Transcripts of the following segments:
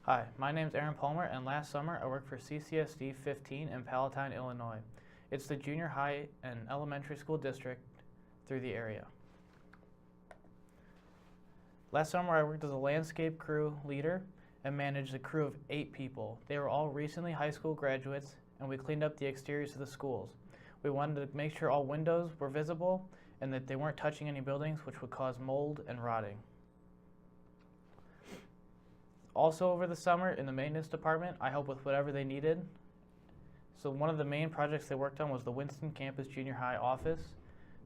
Hi, my name is Aaron Palmer, and last summer I worked for CCSD 15 in Palatine, Illinois. It's the junior high and elementary school district through the area. Last summer I worked as a landscape crew leader and managed a crew of 8 people. They were all recently high school graduates, and we cleaned up the exteriors of the schools. We wanted to make sure all windows were visible and that they weren't touching any buildings which would cause mold and rotting. Also over the summer in the maintenance department, I helped with whatever they needed. So one of the main projects they worked on was the Winston Campus Junior High office.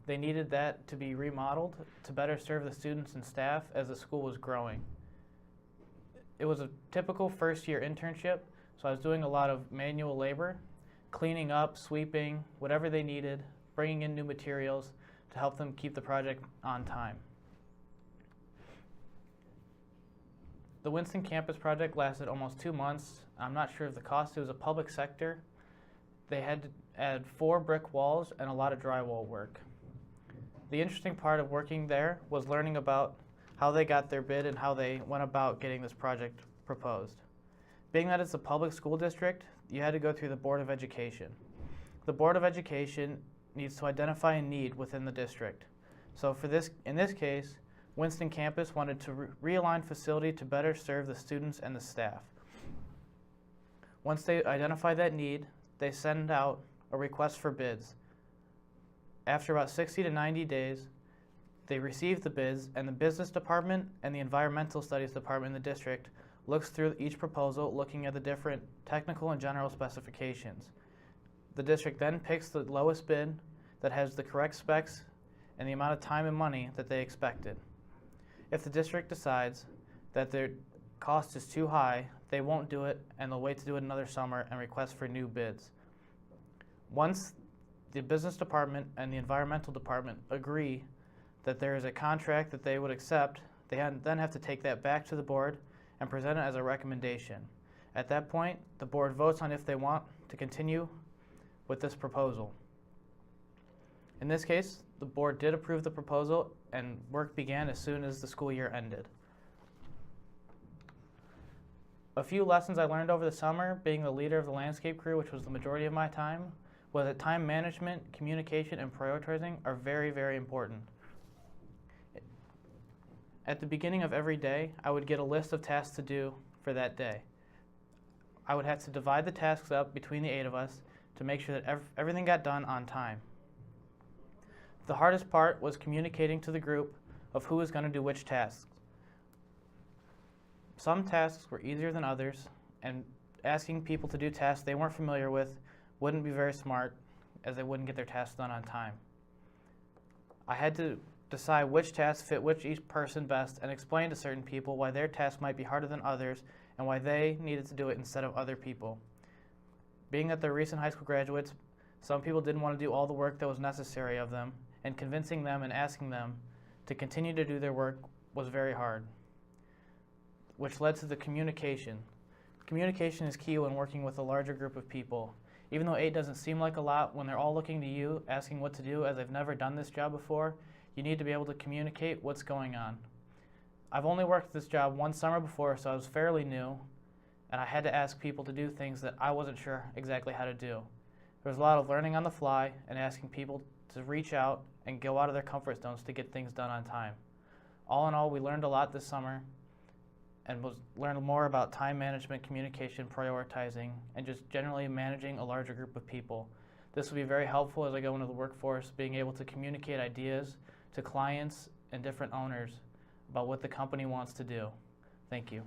They needed that to be remodeled to better serve the students and staff as the school was growing. It was a typical first-year internship, so I was doing a lot of manual labor, cleaning up, sweeping, whatever they needed, bringing in new materials to help them keep the project on time. The Winston campus project lasted almost 2 months. I'm not sure of the cost. It was a public sector. They had to add 4 brick walls and a lot of drywall work. The interesting part of working there was learning about how they got their bid and how they went about getting this project proposed. Being that it's a public school district, you had to go through the Board of Education. The Board of Education needs to identify a need within the district. So in this case, Winston campus wanted to realign facility to better serve the students and the staff. Once they identify that need, they send out a request for bids. After about 60 to 90 days, they receive the bids, and the business department and the environmental studies department in the district looks through each proposal, looking at the different technical and general specifications. The district then picks the lowest bid that has the correct specs and the amount of time and money that they expected. If the district decides that their cost is too high, they won't do it, and they'll wait to do it another summer and request for new bids. Once the business department and the environmental department agree that there is a contract that they would accept, they then have to take that back to the board and present it as a recommendation. At that point, the board votes on if they want to continue with this proposal. In this case, the board did approve the proposal, and work began as soon as the school year ended. A few lessons I learned over the summer, being the leader of the landscape crew, which was the majority of my time, was that time management, communication, and prioritizing are very, very important. At the beginning of every day, I would get a list of tasks to do for that day. I would have to divide the tasks up between the 8 of us to make sure that everything got done on time. The hardest part was communicating to the group of who was going to do which tasks. Some tasks were easier than others, and asking people to do tasks they weren't familiar with wouldn't be very smart, as they wouldn't get their tasks done on time. I had to decide which tasks fit each person best and explain to certain people why their task might be harder than others and why they needed to do it instead of other people. Being that they're recent high school graduates, some people didn't want to do all the work that was necessary of them, and convincing them and asking them to continue to do their work was very hard, which led to the communication. Communication is key when working with a larger group of people. Even though 8 doesn't seem like a lot, when they're all looking to you, asking what to do as they've never done this job before, you need to be able to communicate what's going on. I've only worked this job 1 summer before, so I was fairly new, and I had to ask people to do things that I wasn't sure exactly how to do. There was a lot of learning on the fly and asking people to reach out and go out of their comfort zones to get things done on time. All in all, we learned a lot this summer and learned more about time management, communication, prioritizing, and just generally managing a larger group of people. This will be very helpful as I go into the workforce, being able to communicate ideas to clients and different owners about what the company wants to do. Thank you.